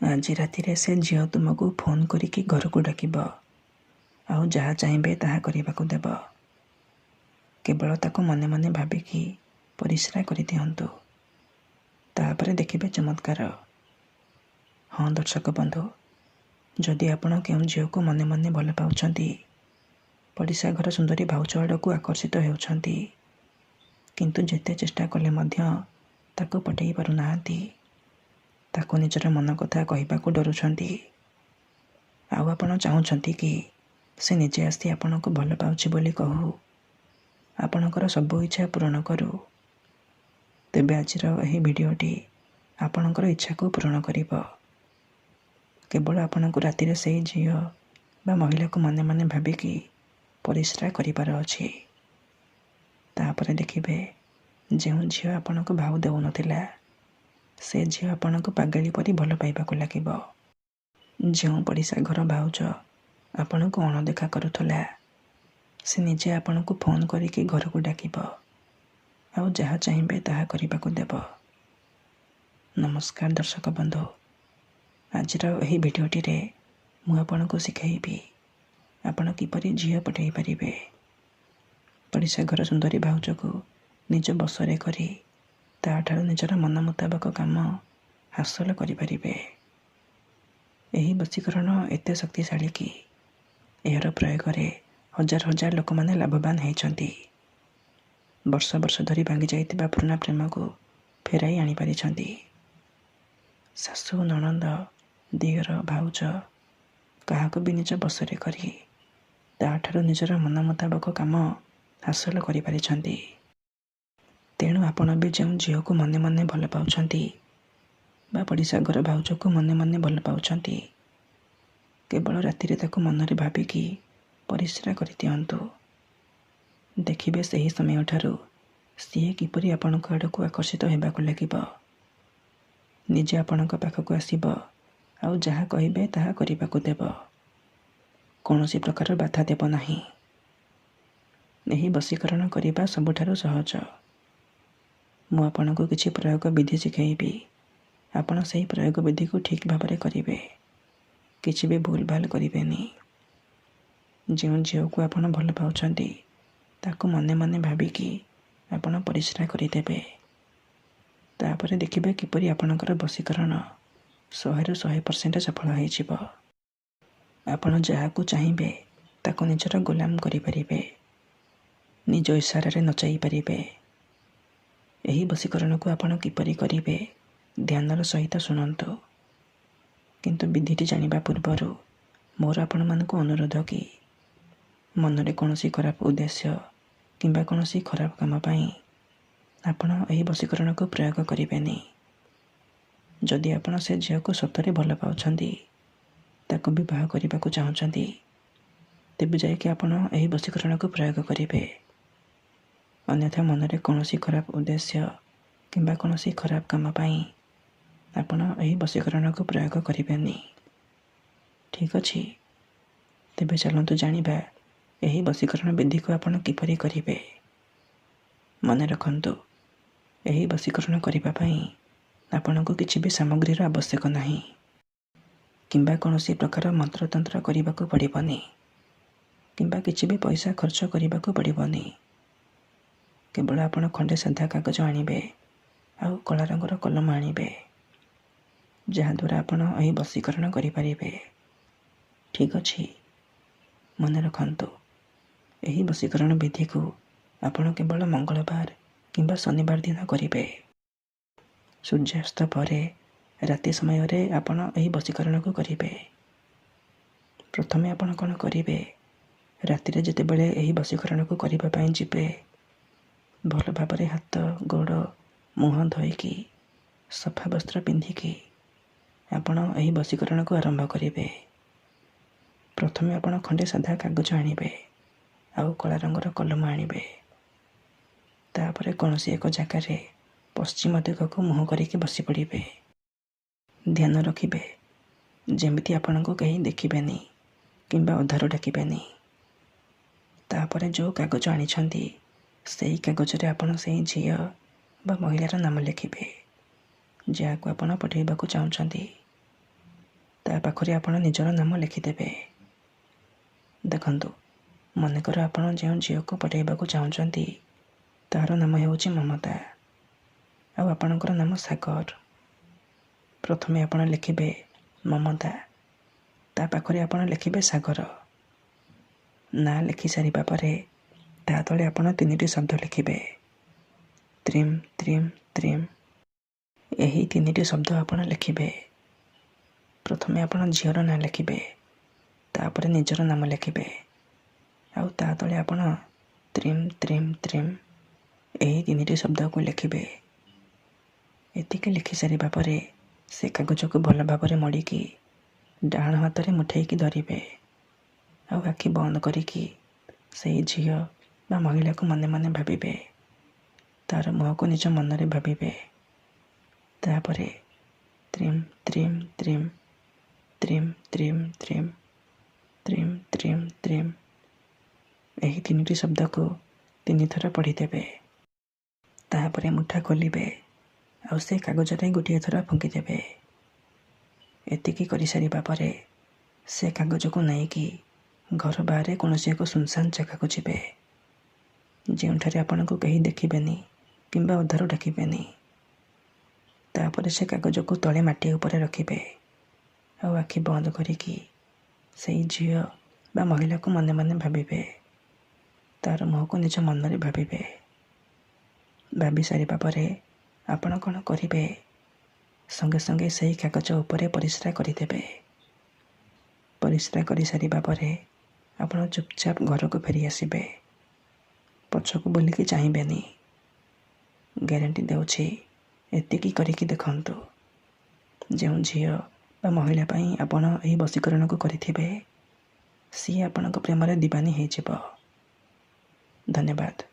ଆଜି ରାତିରେ ସେ ଝିଅ ତୁମକୁ ଫୋନ୍ କରିକି ଘରକୁ ଡାକିବ ଆଉ ଯାହା ଚାହିଁବେ ତାହା କରିବାକୁ ଦେବ। କେବଳ ତାକୁ ମନେ ମନେ ଭାବିକି ପରିସ୍ରା କରିଦିଅନ୍ତୁ। ତାପରେ ଦେଖିବେ ଚମତ୍କାର। ହଁ ଦର୍ଶକ ବନ୍ଧୁ, ଯଦି ଆପଣ କେଉଁ ଝିଅକୁ ମନେ ମନେ ଭଲ ପାଉଛନ୍ତି, ପଡ଼ିଶା ଘର ସୁନ୍ଦରୀ ଭାଉଜ ଆଡ଼କୁ ଆକର୍ଷିତ ହେଉଛନ୍ତି, କିନ୍ତୁ ଯେତେ ଚେଷ୍ଟା କଲେ ମଧ୍ୟ ତାକୁ ପଟେଇ ପାରୁନାହାନ୍ତି, ତାକୁ ନିଜର ମନ କଥା କହିବାକୁ ଡରୁଛନ୍ତି, ଆଉ ଆପଣ ଚାହୁଁଛନ୍ତି କି ସେ ନିଜେ ଆସି ଆପଣଙ୍କୁ ଭଲ ପାଉଛି ବୋଲି କହୁ, ଆପଣଙ୍କର ସବୁ ଇଚ୍ଛା ପୂରଣ କରୁ, ତେବେ ଆଜିର ଏହି ଭିଡ଼ିଓଟି ଆପଣଙ୍କର ଇଚ୍ଛାକୁ ପୂରଣ କରିବ। କେବଳ ଆପଣଙ୍କୁ ରାତିରେ ସେଇ ଝିଅ ବା ମହିଳାକୁ ମନେ ମନେ ଭାବିକି ପରିସ୍ରା କରିବାର ଅଛି। ତାପରେ ଦେଖିବେ ଯେଉଁ ଝିଅ ଆପଣଙ୍କୁ ଭାଉ ଦେଉନଥିଲା, ସେ ଝିଅ ଆପଣଙ୍କୁ ପାଗଳି ପରି ଭଲ ପାଇବାକୁ ଲାଗିବ। ଯେଉଁ ପଡ଼ିଶା ଘର ଭାଉଜ ଆପଣଙ୍କୁ ଅଣଦେଖା କରୁଥିଲା, ସେ ନିଜେ ଆପଣଙ୍କୁ ଫୋନ୍ କରିକି ଘରକୁ ଡାକିବ ଆଉ ଯାହା ଚାହିଁବେ ତାହା କରିବାକୁ ଦେବ। ନମସ୍କାର ଦର୍ଶକ ବନ୍ଧୁ, ଆଜିର ଏହି ଭିଡ଼ିଓଟିରେ ମୁଁ ଆପଣଙ୍କୁ ଶିଖାଇବି ଆପଣ କିପରି ଝିଅ ପଠାଇ ପାରିବେ। ପଡ଼ିଶା ଘର ସୁନ୍ଦରୀ ଭାଉଜକୁ ନିଜ ବଶରେ କରି ତାଠାରୁ ନିଜର ମନ ମୁତାବକ କାମ ହାସଲ କରିପାରିବେ। ଏହି ବଶୀକରଣ ଏତେ ଶକ୍ତିଶାଳୀ କି ଏହାର ପ୍ରୟୋଗରେ ହଜାର ହଜାର ଲୋକମାନେ ଲାଭବାନ ହେଇଛନ୍ତି। ବର୍ଷ ବର୍ଷ ଧରି ଭାଙ୍ଗି ଯାଇଥିବା ପୁରୁଣା ପ୍ରେମକୁ ଫେରାଇ ଆଣିପାରିଛନ୍ତି। ଶାଶୁ, ନଣନ୍ଦ, ଦିଅର, ଭାଉଜ କାହାକୁ ବି ନିଜ ବଶରେ କରି ତାଠାରୁ ନିଜର ମନ ମୁତାବକ କାମ ହାସଲ କରିପାରିଛନ୍ତି। ତେଣୁ ଆପଣ ବି ଯେଉଁ ଝିଅକୁ ମନେ ମନେ ଭଲ ପାଉଛନ୍ତି ବା ପଡ଼ିଶା ଘର ଭାଉଜକୁ ମନେ ମନେ ଭଲ ପାଉଛନ୍ତି, କେବଳ ରାତିରେ ତାକୁ ମନରେ ଭାବିକି ପରିସ୍ରା କରିଦିଅନ୍ତୁ। ଦେଖିବେ ସେହି ସମୟଠାରୁ ସିଏ କିପରି ଆପଣଙ୍କ ଆଡ଼କୁ ଆକର୍ଷିତ ହେବାକୁ ଲାଗିବ। ନିଜେ ଆପଣଙ୍କ ପାଖକୁ ଆସିବ ଆଉ ଯାହା କହିବେ ତାହା କରିବାକୁ ଦେବ। କୌଣସି ପ୍ରକାର ବାଧା ଦେବ ନାହିଁ। ଏହି ବଶୀକରଣ କରିବା ସବୁଠାରୁ ସହଜ। ମୁଁ ଆପଣଙ୍କୁ କିଛି ପ୍ରୟୋଗ ବିଧି ଶିଖାଇବି। ଆପଣ ସେହି ପ୍ରୟୋଗ ବିଧିକୁ ଠିକ୍ ଭାବରେ କରିବେ। କିଛି ବି ଭୁଲ ଭାଲ କରିବେନି। ଯେଉଁ ଝିଅକୁ ଆପଣ ଭଲ ପାଉଛନ୍ତି, ତାକୁ ମନେ ମନେ ଭାବିକି ଆପଣ ପରିସ୍ରା କରିଦେବେ। ତାପରେ ଦେଖିବେ କିପରି ଆପଣଙ୍କର ବଶୀକରଣ 100ରୁ 100% ସଫଳ ହୋଇଯିବ। ଆପଣ ଯାହାକୁ ଚାହିଁବେ ତାକୁ ନିଜର ଗୋଲାମ କରିପାରିବେ, ନିଜ ଇଶାରାରେ ନଚାଇ ପାରିବେ। ଏହି ବଶୀକରଣକୁ ଆପଣ କିପରି କରିବେ ଧ୍ୟାନର ସହିତ ଶୁଣନ୍ତୁ। କିନ୍ତୁ ବିଧିଟି ଜାଣିବା ପୂର୍ବରୁ ମୋର ଆପଣମାନଙ୍କୁ ଅନୁରୋଧ କି ମନରେ କୌଣସି ଖରାପ ଉଦ୍ଦେଶ୍ୟ କିମ୍ବା କୌଣସି ଖରାପ କାମ ପାଇଁ ଆପଣ ଏହି ବଶୀକରଣକୁ ପ୍ରୟୋଗ କରିବେନି। ଯଦି ଆପଣ ସେ ଝିଅକୁ ସତରେ ଭଲ ପାଉଛନ୍ତି, ତାକୁ ବିବାହ କରିବାକୁ ଚାହୁଁଛନ୍ତି, ତେବେ ଯାଇକି ଆପଣ ଏହି ବଶୀକରଣକୁ ପ୍ରୟୋଗ କରିବେ। ଅନ୍ୟଥା ମନରେ କୌଣସି ଖରାପ ଉଦ୍ଦେଶ୍ୟ କିମ୍ବା କୌଣସି ଖରାପ କାମ ପାଇଁ ଆପଣ ଏହି ବଶୀକରଣକୁ ପ୍ରୟୋଗ କରିବେନି। ଠିକ୍ ଅଛି? ତେବେ ଚାଲନ୍ତୁ ଜାଣିବା ଏହି ବଶୀକରଣ ବିଧିକୁ ଆପଣ କିପରି କରିବେ। ମନେ ରଖନ୍ତୁ, ଏହି ବଶୀକରଣ କରିବା ପାଇଁ ଆପଣଙ୍କୁ କିଛି ବି ସାମଗ୍ରୀର ଆବଶ୍ୟକ ନାହିଁ କିମ୍ବା କୌଣସି ପ୍ରକାର ମନ୍ତ୍ରତନ୍ତ୍ର କରିବାକୁ ପଡ଼ିବନି କିମ୍ବା କିଛି ବି ପଇସା ଖର୍ଚ୍ଚ କରିବାକୁ ପଡ଼ିବନି। କେବଳ ଆପଣ ଖଣ୍ଡେ ସାଧା କାଗଜ ଆଣିବେ ଆଉ କଳା ରଙ୍ଗର କଲମ ଆଣିବେ, ଯାହାଦ୍ୱାରା ଆପଣ ଏହି ବଶୀକରଣ କରିପାରିବେ। ଠିକ୍ ଅଛି? ମନେ ରଖନ୍ତୁ, ଏହି ବଶୀକରଣ ବିଧିକୁ ଆପଣ କେବଳ ମଙ୍ଗଳବାର କିମ୍ବା ଶନିବାର ଦିନ କରିବେ। ସୂର୍ଯ୍ୟାସ୍ତ ପରେ ରାତି ସମୟରେ ଆପଣ ଏହି ବଶୀକରଣକୁ କରିବେ। ପ୍ରଥମେ ଆପଣ କ'ଣ କରିବେ, ରାତିରେ ଯେତେବେଳେ ଏହି ବଶୀକରଣକୁ କରିବା ପାଇଁ ଯିବେ, ଭଲ ଭାବରେ ହାତ, ଗୋଡ଼, ମୁହଁ ଧୋଇକି ସଫା ବସ୍ତ୍ର ପିନ୍ଧିକି ଆପଣ ଏହି ବଶୀକରଣକୁ ଆରମ୍ଭ କରିବେ। ପ୍ରଥମେ ଆପଣ ଖଣ୍ଡେ ସାଧା କାଗଜ ଆଣିବେ ଆଉ କଳା ରଙ୍ଗର କଲମ ଆଣିବେ। ତାପରେ କୌଣସି ଏକ ଜାଗାରେ ପଶ୍ଚିମ ଦିଗକୁ ମୁହଁ କରିକି ବସି ପଡ଼ିବେ। ଧ୍ୟାନ ରଖିବେ ଯେମିତି ଆପଣଙ୍କୁ କେହି ଦେଖିବେନି କିମ୍ବା ଅଧାରୁ ଡାକିବେନି। ତାପରେ ଯେଉଁ କାଗଜ ଆଣିଛନ୍ତି, ସେହି କାଗଜରେ ଆପଣ ସେହି ଝିଅ ବା ମହିଳାର ନାମ ଲେଖିବେ, ଯାହାକୁ ଆପଣ ପଠାଇବାକୁ ଚାହୁଁଛନ୍ତି। ତା ପାଖରେ ଆପଣ ନିଜର ନାମ ଲେଖିଦେବେ। ଦେଖନ୍ତୁ, ମନେକର ଆପଣ ଯେଉଁ ଝିଅକୁ ପଠାଇବାକୁ ଚାହୁଁଛନ୍ତି ତାହାର ନାମ ହେଉଛି ମମତା, ଆଉ ଆପଣଙ୍କର ନାମ ସାଗର। ପ୍ରଥମେ ଆପଣ ଲେଖିବେ ମମତା, ତା ପାଖରେ ଆପଣ ଲେଖିବେ ସାଗର। ନାଁ ଲେଖି ସାରିବା ପରେ ତା ତଳେ ଆପଣ 3ଟି ଶବ୍ଦ ଲେଖିବେ, ତ୍ରିମ୍ ତ୍ରିମ୍ ତ୍ରିମ୍। ଏହି 3ଟି ଶବ୍ଦ ଆପଣ ଲେଖିବେ। ପ୍ରଥମେ ଆପଣ ଝିଅର ନାଁ ଲେଖିବେ, ତାପରେ ନିଜର ନାମ ଲେଖିବେ, ଆଉ ତା ତଳେ ଆପଣ ତ୍ରିମ୍ ତ୍ରିମ୍ ତ୍ରିମ୍ ଏହି 3ଟି ଶବ୍ଦକୁ ଲେଖିବେ। ଏତିକି ଲେଖି ସାରିବା ପରେ ସେ କାଗଜକୁ ଭଲ ଭାବରେ ମଡ଼ିକି ଡାହାଣ ହାତରେ ମୁଠେଇକି ଧରିବେ, ଆଉ ଆଖି ବନ୍ଦ କରିକି ସେହି ଝିଅ ବା ମହିଳାକୁ ମନେ ମନେ ଭାବିବେ। ତାର ମୁହଁକୁ ନିଜ ମନରେ ଭାବିବେ। ତାପରେ ତ୍ରିମ୍ ତ୍ରିମ୍ ତ୍ରିମ୍ ତ୍ରିମ୍ ତ୍ରିମ୍ ତ୍ରିମ୍ ତ୍ରିମ୍ ତ୍ରିମ୍ ତ୍ରିମ୍ ଏହି 3ଟି ଶବ୍ଦକୁ 3 ଥର ପଢ଼ିଦେବେ। ତାପରେ ମୁଠା ଖୋଲିବେ, ଆଉ ସେ କାଗଜରେ ଗୋଟିଏ ଥର ଫୁଙ୍କିଦେବେ। ଏତିକି କରିସାରିବା ପରେ ସେ କାଗଜକୁ ନେଇକି ଘର ବାହାରେ କୌଣସି ଏକ ସୁନସାନ ଜାଗାକୁ ଯିବେ, ଯେଉଁଠାରେ ଆପଣଙ୍କୁ କେହି ଦେଖିବେନି କିମ୍ବା ଅଧାରୁ ଡାକିବେନି। ତାପରେ ସେ କାଗଜକୁ ତଳେ ମାଟି ଉପରେ ରଖିବେ, ଆଉ ଆଖି ବନ୍ଦ କରିକି ସେଇ ଝିଅ ବା ମହିଳାକୁ ମନେ ମନେ ଭାବିବେ। ତାର ମୁହଁକୁ ନିଜ ମନରେ ଭାବିବେ। ଭାବି ସାରିବା ପରେ ଆପଣ କ'ଣ କରିବେ, ସଙ୍ଗେ ସଙ୍ଗେ ସେହି କାଗଜ ଉପରେ ପରିସ୍ରା କରିଦେବେ। ପରିସ୍ରା କରିସାରିବା ପରେ ଆପଣ ଚୁପଚାପ ଘରକୁ ଫେରି ଆସିବେ। ପଛକୁ ବୁଲିକି ଚାହିଁବେନି। ଗ୍ୟାରେଣ୍ଟି ଦେଉଛି, ଏତିକି କରିକି ଦେଖନ୍ତୁ, ଯେଉଁ ଝିଅ ବା ମହିଳା ପାଇଁ ଆପଣ ଏହି ବଶୀକରଣକୁ କରିଥିବେ ସିଏ ଆପଣଙ୍କ ପ୍ରେମରେ ଦିବାନୀ ହେଇଯିବ। ଧନ୍ୟବାଦ।